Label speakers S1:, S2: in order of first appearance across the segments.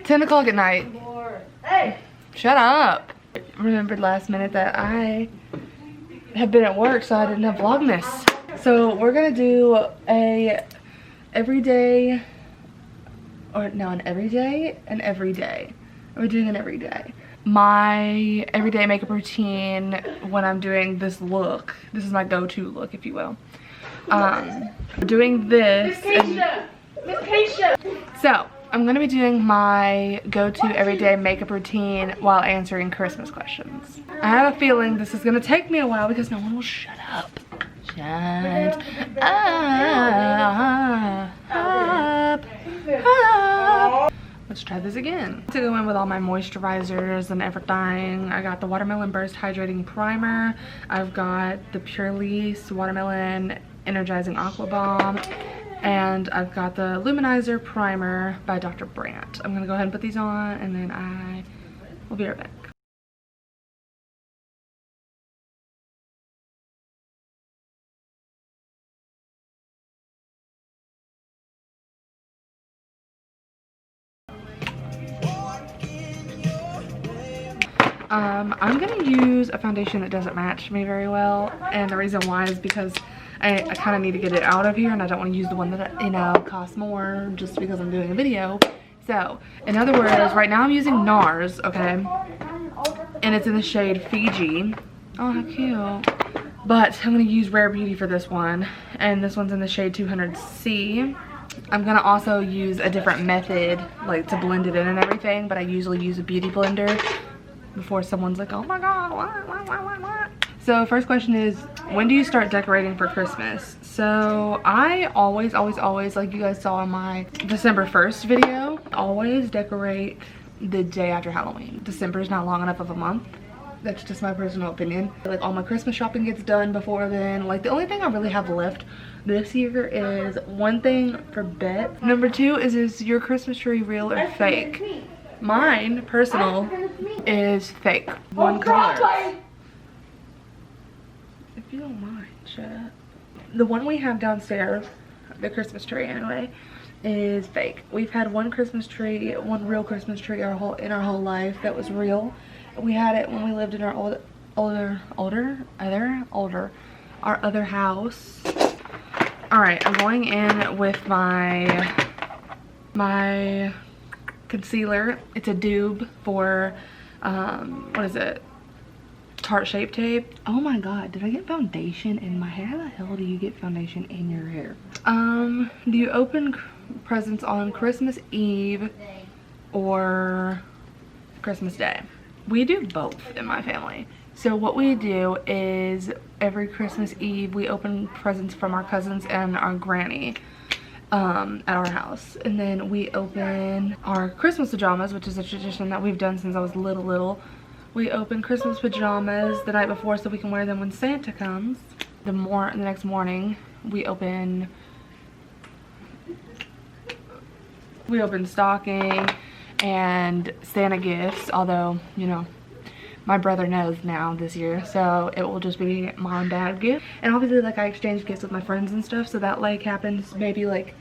S1: 10 o'clock at night.
S2: Hey.
S1: Shut up. Remembered last minute that I had been at work, so I didn't have vlogmas. So we're gonna do a everyday, or no, an everyday and every day. We're doing an everyday. My everyday makeup routine when I'm doing this look. This is my go-to look, if you will. Doing this.
S2: Miss Keisha.
S1: So I'm gonna be doing my go-to everyday makeup routine while answering Christmas questions. I have a feeling this is gonna take me a while because no one will shut up. Shut up. Let's try this again. To go in with all my moisturizers and everything, I got the Watermelon Burst Hydrating Primer. I've got the Purely's Watermelon Energizing Aqua Balm. And I've got the Luminizer Primer by Dr. Brandt. I'm gonna go ahead and put these on and then I will be right back. I'm gonna use a foundation that doesn't match me very well, and the reason why is because I kind of need to get it out of here, and I don't want to use the one that, you know, costs more just because I'm doing a video. So, in other words, right now I'm using NARS, okay? And it's in the shade Fiji. Oh, how cute. But I'm going to use Rare Beauty for this one, and this one's in the shade 200C. I'm going to also use a different method, like, to blend it in and everything, but I usually use a beauty blender before someone's like, oh my god, what? So first question is, when do you start decorating for Christmas? So I always, like you guys saw in my December 1st video, always decorate the day after Halloween. December is not long enough of a month. That's just my personal opinion. Like, all my Christmas shopping gets done before then. Like, the only thing I really have left this year is one thing for Beth. Number 2 is your Christmas tree real or fake? Mine, personal, is fake. One color. If you don't mind, shut up. The one we have downstairs, the Christmas tree anyway, is fake. We've had one Christmas tree, one real Christmas tree in our whole life that was real. We had it when we lived in our our other house. All right, I'm going in with my concealer. It's a dupe for what is it, Tarte Shape Tape. Oh my god, did I get foundation in my hair? How the hell do you get foundation in your hair? Do you open presents on Christmas Eve or Christmas Day? We do both in my family. So what we do is every Christmas Eve we open presents from our cousins and our granny at our house, and then we open our Christmas pajamas, which is a tradition that we've done since I was little. We open Christmas pajamas the night before so we can wear them when Santa comes. The next morning we open stocking and Santa gifts, although, you know, my brother knows now this year, so it will just be mom and dad gift. And obviously, like, I exchange gifts with my friends and stuff, so that like happens maybe like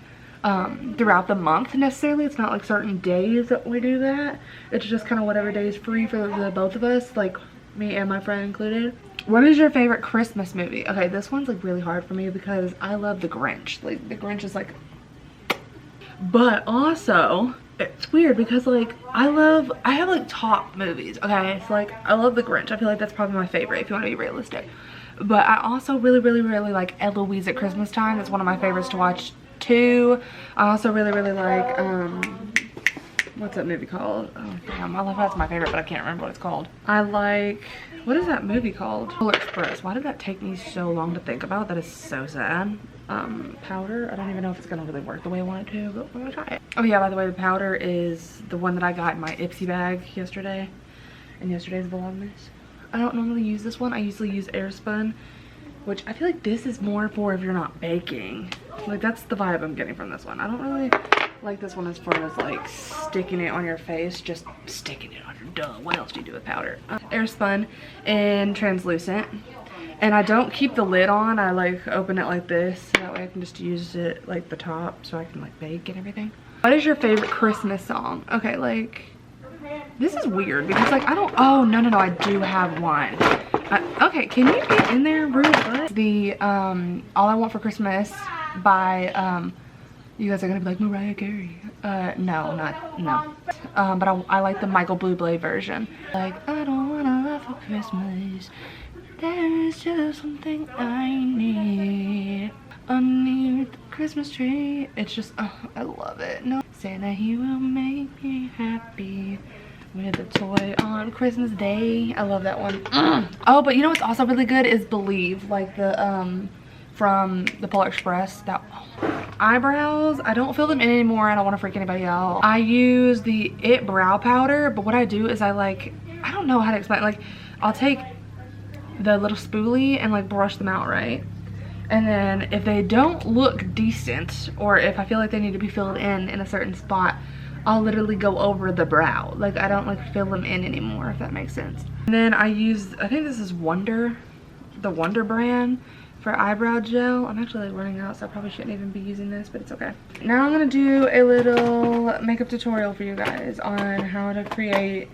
S1: throughout the month necessarily. It's not like certain days that we do that. It's just kind of whatever day is free for the both of us, like me and my friend included. What is your favorite Christmas movie? Okay, this one's like really hard for me because I love The Grinch. Like, The Grinch is like, but also it's weird because like I have like top movies, okay? So like I love The Grinch. I feel like that's probably my favorite if you want to be realistic. But I also really like Eloise at Christmas Time. It's one of my favorites to watch too. I also really like what's that movie called? Oh damn, I love that's my favorite, but I can't remember what it's called. I like, what is that movie called? Polar Express. Why did that take me so long to think about? That is so sad. Powder. I don't even know if it's gonna really work the way I want it to, but we're gonna try it. Oh yeah, by the way, the powder is the one that I got in my Ipsy bag yesterday in yesterday's vlogmas. I don't normally use this one. I usually use Airspun, which I feel like this is more for if you're not baking. Like, that's the vibe I'm getting from this one. I don't really like this one as far as like sticking it on your face, just sticking it on your duh. What else do you do with powder? Airspun and translucent. And I don't keep the lid on. I like open it like this, so that way I can just use it like the top so I can like bake and everything. What is your favorite Christmas song? Okay, like, this is weird because like I don't, oh no, I do have one. Okay, can you get in there real good? The All I Want for Christmas by you guys are gonna be like Mariah Carey. No, but I like the Michael Bublé version. Like, I don't want a lot for Christmas, there's just something I need underneath the Christmas tree. It's just, oh, I love it. No, Santa, he will make me happy with a toy on Christmas Day. I love that one. Oh, but you know what's also really good is Believe, like the from the Polar Express. That eyebrows, I don't fill them in anymore. I don't want to freak anybody out. I use the It brow powder, but what I do is I don't know how to explain. Like, I'll take the little spoolie and like brush them out, right? And then if they don't look decent, or if I feel like they need to be filled in a certain spot, I'll literally go over the brow. Like, I don't like fill them in anymore, if that makes sense. And then I use, I think this is Wonder, the Wonder brand for eyebrow gel. I'm actually like running out, so I probably shouldn't even be using this, but it's okay. Now I'm gonna do a little makeup tutorial for you guys on how to create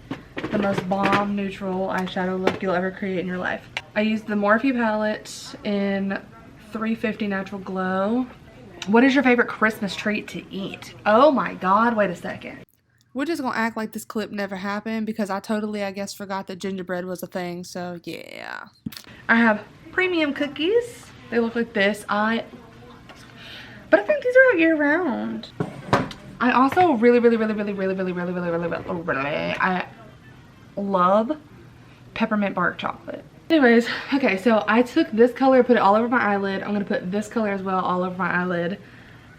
S1: the most bomb neutral eyeshadow look you'll ever create in your life. I used the Morphe palette in 350 Natural Glow. What is your favorite Christmas treat to eat? Oh my God, wait a second. We're just gonna act like this clip never happened because I totally, I guess, forgot that gingerbread was a thing, so yeah. I have premium cookies. They look like this. But I think these are out year round. I also really, I love peppermint bark chocolate. Anyways, okay, so I took this color, put it all over my eyelid. I'm gonna put this color as well all over my eyelid.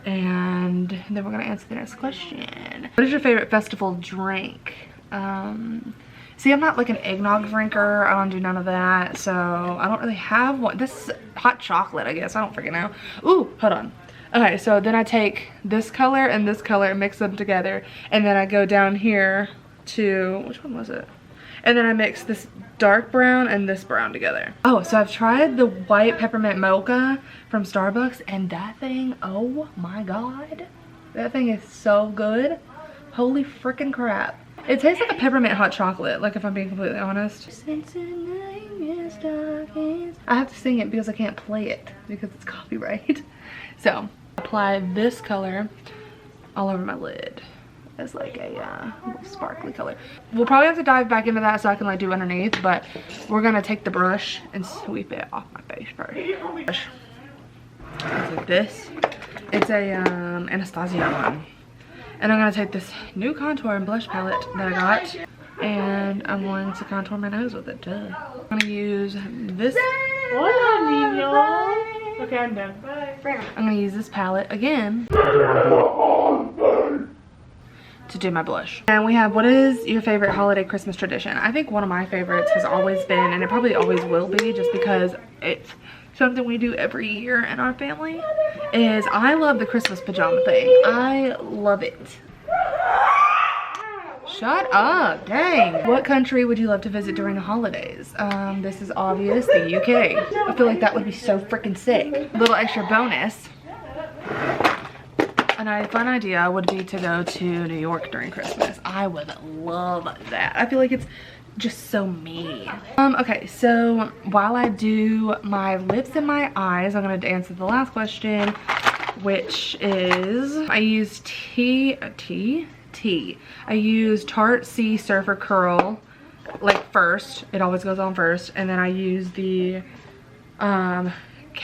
S1: And then we're gonna answer the next question. What is your favorite festival drink? See, I'm not like an eggnog drinker. I don't do none of that, so I don't really have one. This is hot chocolate, I guess. I don't freaking know. Ooh, hold on. Okay, so then I take this color and this color and mix them together. And then I go down here to, which one was it? And then I mix this dark brown and this brown together. Oh, so I've tried the white peppermint mocha from Starbucks, and that thing, oh my God. That thing is so good. Holy freaking crap. It tastes like a peppermint hot chocolate, like if I'm being completely honest. I have to sing it because I can't play it because it's copyright. So, apply this color all over my lid as like a little sparkly color. We'll probably have to dive back into that so I can like do underneath, but we're gonna take the brush and sweep it off my face first. It's like this. It's a Anastasia one. And I'm gonna take this new contour and blush palette that I got, and I'm going to contour my nose with it. I'm gonna use this.
S2: Hola, niño. Okay, I'm done. Bye.
S1: I'm gonna use this palette again to do my blush. And we have, what is your favorite holiday Christmas tradition? I think one of my favorites has always been, and it probably always will be, just because it's something we do every year in our family, is I love the Christmas pajama thing. I love it. Shut up, dang. What country would you love to visit during the holidays? This is obvious, the UK. I feel like that would be so freaking sick. Little extra bonus. A fun idea would be to go to New York during Christmas. I would love that. I feel like it's just so me. Okay, so while I do my lips and my eyes, I'm gonna answer the last question, which is, I use I use Tarte Sea Surfer Curl, like first. It always goes on first, and then I use the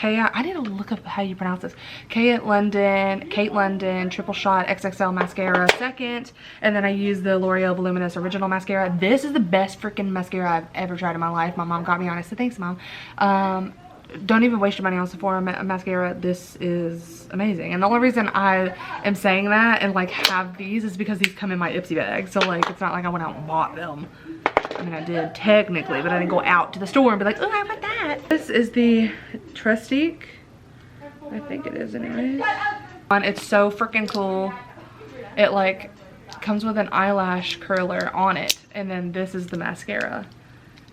S1: I need to look up how you pronounce this. Kate London Triple Shot XXL Mascara second. And then I use the L'Oreal Voluminous Original Mascara. This is the best freaking mascara I've ever tried in my life. My mom got me on it, so thanks, Mom. Don't even waste your money on Sephora mascara. This is amazing. And the only reason I am saying that and like have these is because these come in my Ipsy bag. So like, it's not like I went out and bought them. I mean, I did technically, but I didn't go out to the store and be like, oh, I want that. This is the Trestique. I think it is anyways. It's so freaking cool. It like comes with an eyelash curler on it. And then this is the mascara.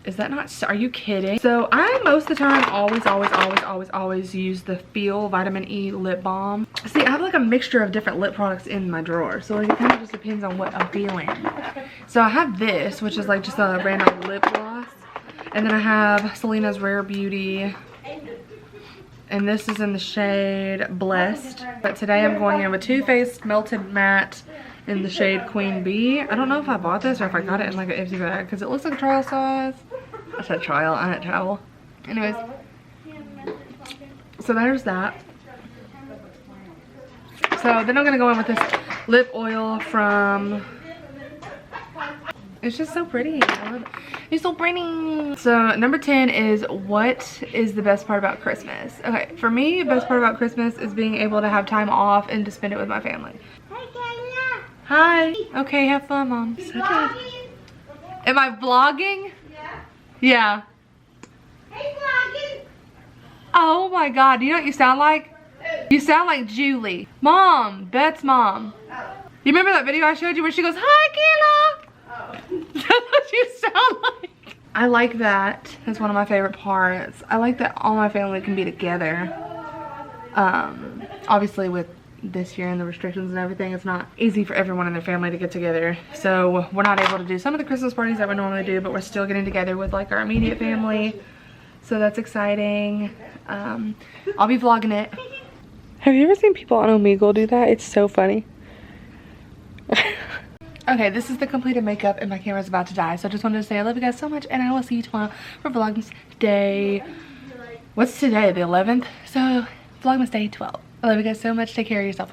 S1: Is that not, are you kidding? So I most of the time always use the Feel Vitamin E Lip Balm. See, I have like a mixture of different lip products in my drawer. So like it kind of just depends on what I'm feeling. So I have this, which is like just a random lip gloss. And then I have Selena's Rare Beauty. And this is in the shade Blessed. But today I'm going in with Too Faced Melted Matte in the shade Queen Bee. I don't know if I bought this or if I got it in like an empty bag because it looks like a trial size. I said trial, I meant travel. Anyways, so there's that. So then I'm gonna go in with this lip oil from, it's just so pretty. I love it. It's so pretty. So number 10 is, what is the best part about Christmas? Okay, for me, the best part about Christmas is being able to have time off and to spend it with my family. Hi. Okay, have fun, Mom. So am I vlogging? Yeah. Yeah. Hey, vlogging. Oh my God, you know what you sound like? You sound like Julie. Mom, Beth's mom. You remember that video I showed you where she goes, hi, Kayla? That's what you sound like. I like that. That's one of my favorite parts. I like that all my family can be together. Obviously with this year and the restrictions and everything, it's not easy for everyone in their family to get together, so we're not able to do some of the Christmas parties that we normally do, but we're still getting together with like our immediate family, so that's exciting. I'll be vlogging it. Have you ever seen people on Omegle do that? It's so funny. Okay, this is the completed makeup and my camera's about to die, so I just wanted to say I love you guys so much, and I will see you tomorrow for Vlogmas Day, what's today, the 11th? So Vlogmas Day 12. I love you guys so much. Take care of yourself.